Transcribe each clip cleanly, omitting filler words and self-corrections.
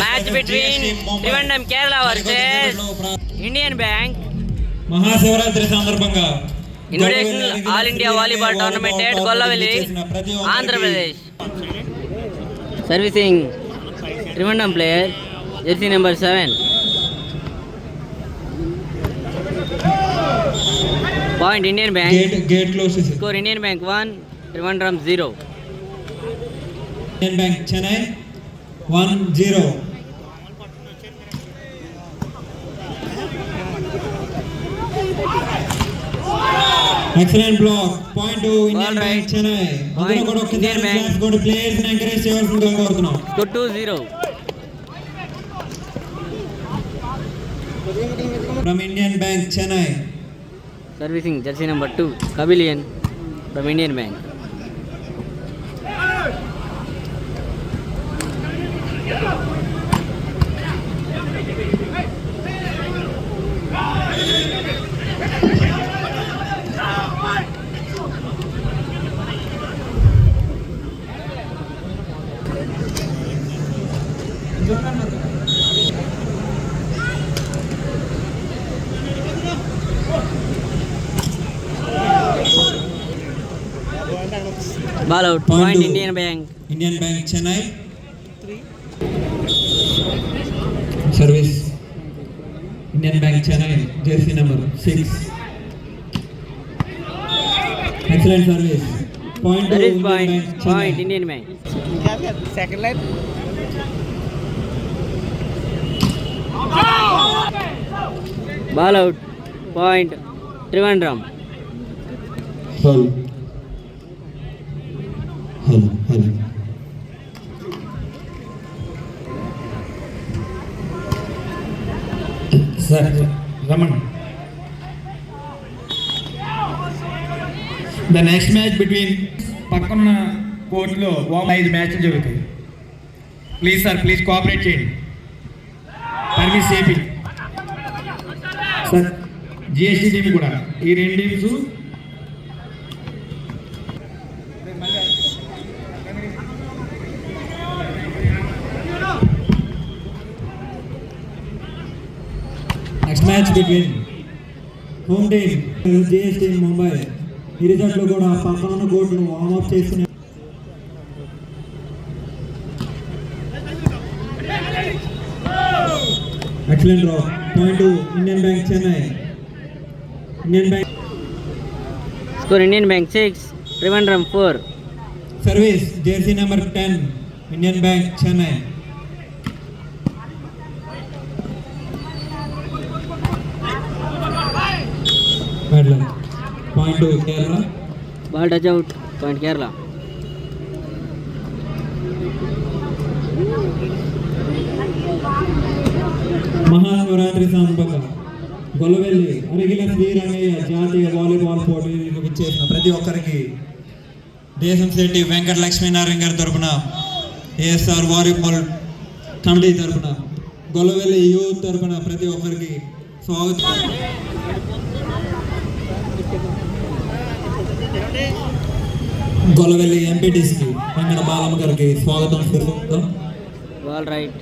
Match between Trivandrum Kerala versus Indian Bank. Mahashivratri సందర్భంగా Invitational All India Volleyball Tournament at Gollavelli, Andhra Pradesh. Servicing Trivandrum player, jersey number 7. Point Indian Bank. Gate close. Score Indian Bank 1, Trivandrum 0. Indian Bank Chennai 1-0. Excellent block. Point to Indian Bank Chennai. Point Indian Bank. Go to players and encourage చేయాల్సిందిగా కోరుతున్నాం. Score 2-0. From Indian Bank Chennai. Servicing jersey number 2, Kabilian from Indian Bank. Ball out. Point Indian Bank. Indian Bank Chennai. Service Indian Bank Chennai. Jersey number 6. Excellent service. Point to Service Indian point. Bank Chennai. Point Indian Bank. Second line. Ball out. Point Trivandrum. Hello. Sir, Raman. The next match between పక్కన కోర్టులో 5 మ్యాచ్లు జరుగుతాయి. Please sir, please cooperate చేయండి. Service AP sir, GST team కూడా ఈ 2 teams next match between home team GST Mumbai. ఈ రిజల్ట్లో కూడా పక్కన ఉన్న కోర్టును వార్మప్ చేస్తున్న excellent draw. Point to Indian bank Chennai. Indian Bank Score Indian Bank 6, Trivandrum 4. Service jersey number 10 Indian bank Chennai. Point to Kerala. Ball touch out. Point Kerala. Mahashivratri సందర్భంగా గొల్లవెల్లి అరిగిల శ్రీరంగయ్య జాతీయ volleyball పోటీలకు విచ్చేసిన ప్రతి ఒక్కరికి దేశం శెట్టి వెంకట లక్ష్మీనారాయణ గారి తరఫున, ఏఎస్ఆర్ వాలీబాల్ కమిటీ తరఫున, గొల్లవెల్లి యూత్ తరఫున ప్రతి ఒక్కరికి స్వాగతం. గొల్లవెల్లి ఎంపీటీసీకి వెంకట బాలమ్మ గారికి స్వాగతం. Ball right.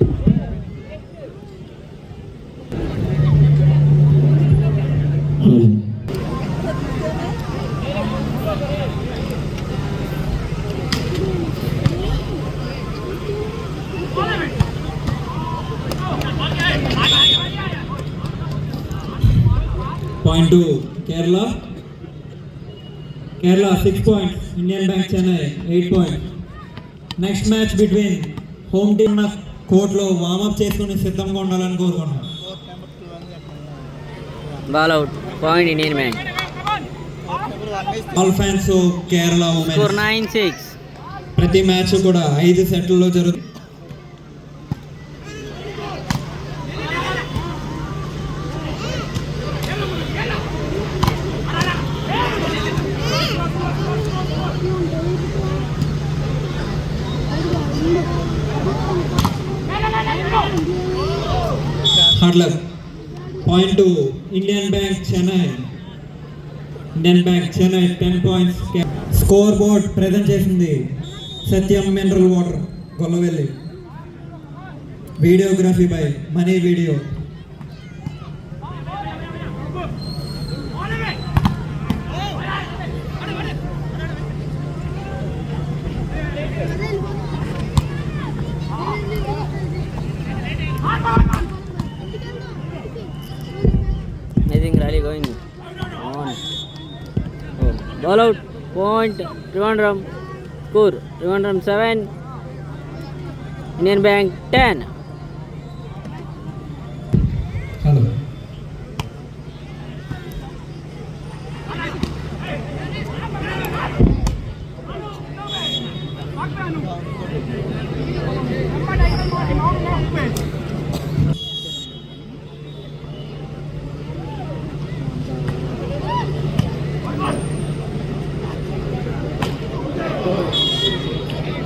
Point to Kerala. Kerala 6 points. Indian Bank Chennai 8 points. Next match between home team na court lo warm up చేసుకొని సిద్ధంగా ఉండాలని కోరుకుంటున్నాను. Ball out. Point Indian Bank. All fans of Kerala women. Score 9-6. ప్రతి match కూడా 5 సెట్లలో జరుగుతుంది. Hard luck. Point to Indian Bank Chennai. Indian Bank Chennai 10 points. Scoreboard present చేసింది Satyam mineral water Gollavelli. Videography by Mani video. Amazing rally going on. Oh, ball out. Point. Trivandrum. Score. Trivandrum 7. Indian Bank 10. Hello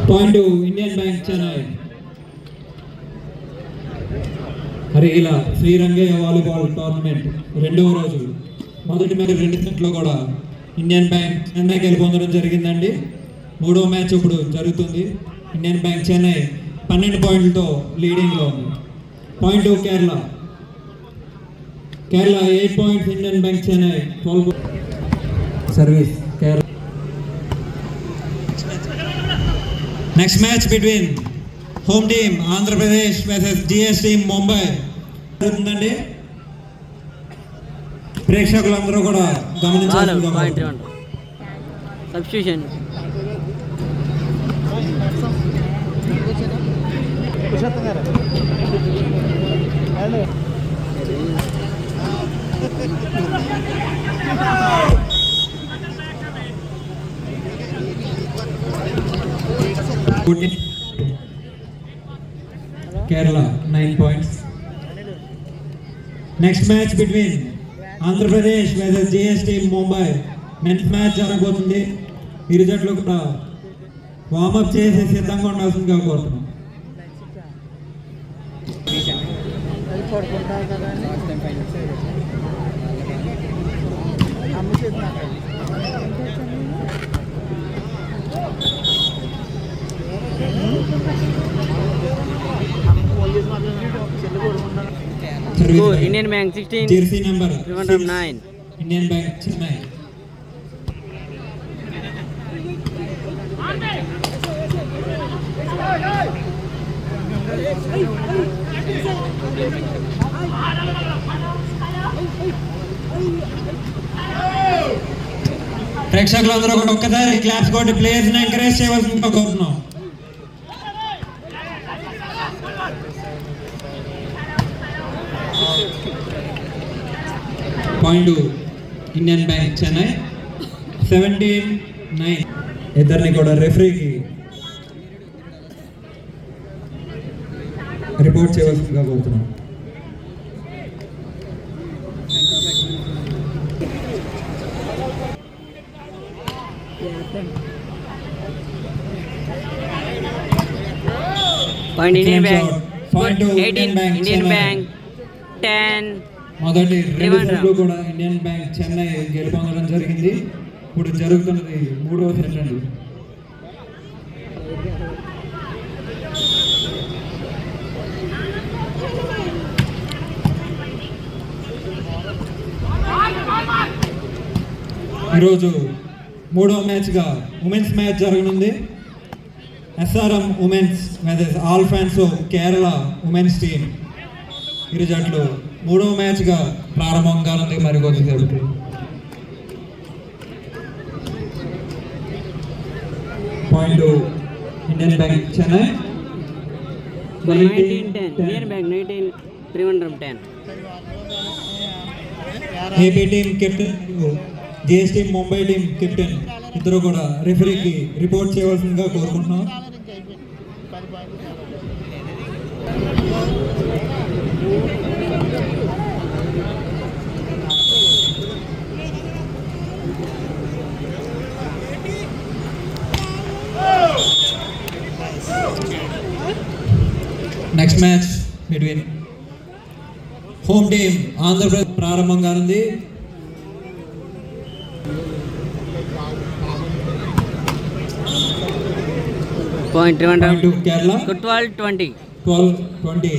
point to Indian bank Chennai. Harigila Srirangaiah volleyball tournament రెండవ రోజు మొదటి match 2 సెట్లో కూడా Indian bank Chennai గెలుపొందడం జరిగిందండి. మూడవ match ఇప్పుడు జరుగుతుంది. ఇండియన్ బ్యాంక్ చెన్నై 12 పాయింట్లతో లీడింగ్లో ఉంది. Point Kerala. Kerala 8 points, Indian bank Chennai 12 service Kerala. Next match between home team Andhra Pradesh versus GS team Mumbai జరుగుతుందండి. ప్రేక్షకులందరూ కూడా గమనించాల్సిందిగా Point Trivandrum. Substitution. Kerala 9 points. Next match between Andhra Pradesh versus GS team Mumbai. Men's match జరగబోతుంది. ఇరు జట్లు కూడా warm up చేసి సిద్ధంగా ఉండాల్సిందిగా కోరుతున్నాం. Score. Indian Bank 16. Jersey number Trivandrum 9. Indian bank Chennai. ప్రేక్షకులందరూ కూడా ఒక్కసారి క్లాప్స్ కొట్టి ప్లేయర్స్ ని ఎంకరేజ్ చేయవలసిందిగా కోరుతున్నాం. Point Indian bank Chennai 17-9. ఇద్దరిని కూడా రెఫరీకి రిపోర్ట్ చేయవలసిందిగా కోరుతున్నాం. Point Indian Bank. Point to 18. Indian Bank Indian Chennai. Bank 10. మొదటి 2 Trivandrum. సెట్లు కూడా ఇండియన్ బ్యాంక్ చెన్నై గెలుపొందడం జరిగింది. ఇప్పుడు జరుగుతున్నది 3వ సెట్ అండి. ఈరోజు 3వ మ్యాచ్గా ఉమెన్స్ మ్యాచ్ జరగనుంది. SRM women's versus Alfonso Kerala women's team. ఇరు జట్లు 3వ మ్యాచ్గా ప్రారంభం కానుంది మరి కొద్దిసేపటికి. Point Indian bank Chennai 19-10. Indian Bank 19. Trivandrum 10. AP team captain GS team Mumbai team captain ఇద్దరు కూడా రెఫరీకి రిపోర్ట్ చేయవలసిందిగా కోరుకుంటున్నాం. Next match between home team Andhra Pradesh ప్రారంభం కానుంది. Point Trivandrum. Point Kerala. Kutwal 20. 12-20.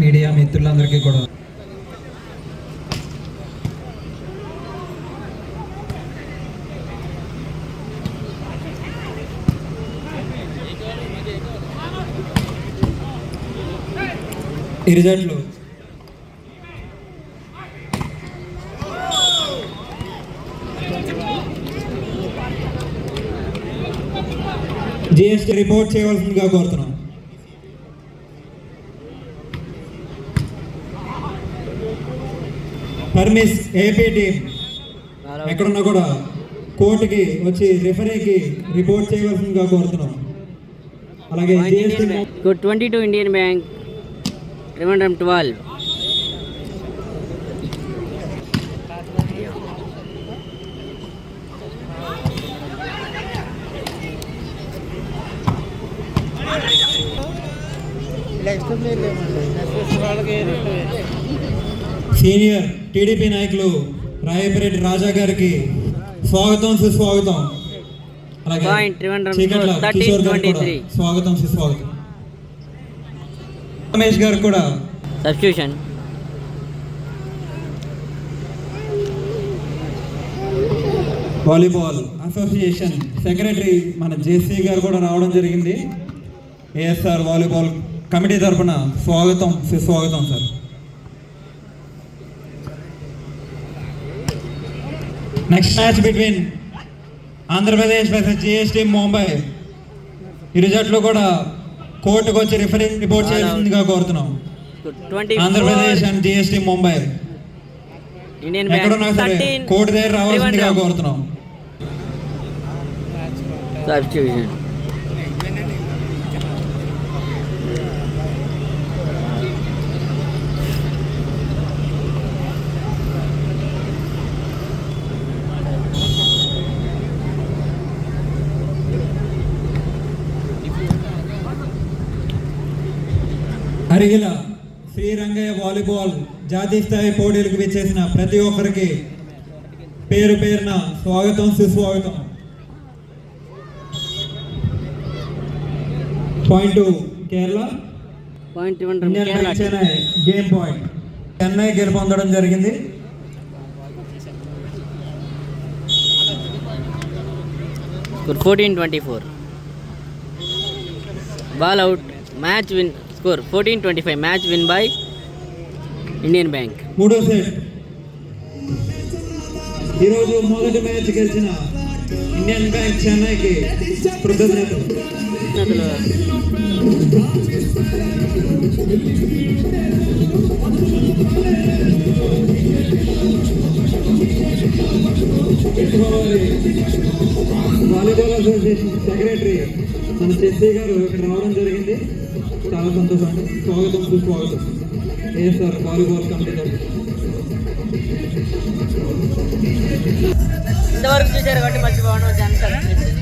Media మిత్రులందరికీ కూడా ఇరుజట్లు జిఎస్టీ రిపోర్ట్ చేయవలసిందిగా కోరుతున్నాం. పర్మిస్ ఏపీ టీం ఎక్కడున్నా కూడా కోర్టుకి వచ్చి రిఫరీకి రిపోర్ట్ చేయవలసిందిగా కోరుతున్నాం. అలాగే GST 22 Indian bank Trivandrum 12. Senior TDP నాయకులు రాయపరెడ్డి రాజా గారికి స్వాగతం సుస్వాగతం. అలాగే Point Trivandrum చీకట్ల 13-23. కిషోర్ గారికి కూడా స్వాగతం సుస్వాగతం. రమేష్ గారు కూడా Substitution. వాలీబాల్ అసోసియేషన్ సెక్రటరీ మన జేసీ గారు కూడా రావడం జరిగింది. ఏఎస్ఆర్ వాలీబాల్ కమిటీ తరఫున స్వాగతం సుస్వాగతం sir. Next match between Andhra Pradesh versus GST Mumbai. ఇరు జట్లు కూడా కోర్టుకు వచ్చి రిఫరీ రిపోర్ట్ చేయాల్సిందిగా కోరుతున్నాం. 24 Andhra Pradesh and GST Mumbai Indian bank ఎక్కడున్నా సరే 13 కోర్టు దగ్గర రావాల్సిందిగా Trivandrum. కోరుతున్నాం. Substitution. అరిగిల శ్రీరంగయ్య వాలీబాల్ జాతీయ స్థాయి పోటీలకు విచ్చేసిన ప్రతి ఒక్కరికి పేరు పేరున స్వాగతం సుస్వాగతం. Point 2 Kerala Point Trivandrum Indian Kerala. Bank Chennai game point. Chennai గెలుపొందడం జరిగింది. Score 14-24. Ball out. Match win. Score 14-25. Match win by Indian Bank. మూడో సెట్. ఈరోజు మొదటి మ్యాచ్ గెలిచిన ఇండియన్ బ్యాంక్ చెన్నైకి కృతజ్ఞతలు. వాలీబాల్ అసోసియేషన్ సెక్రటరీ మన జెస్సీ గారు ఇక్కడ రావడం జరిగింది. చాలా సంతోషం. స్వాగతం సుస్వాగతం. ఏఎస్ఆర్ వాలీబాల్ కమిటీ తరఫున. ఇంతవరకు చూసారు కాబట్టి మర్చిపోవడం ఛానల్ సబ్స్క్రైబ్ చేయండి.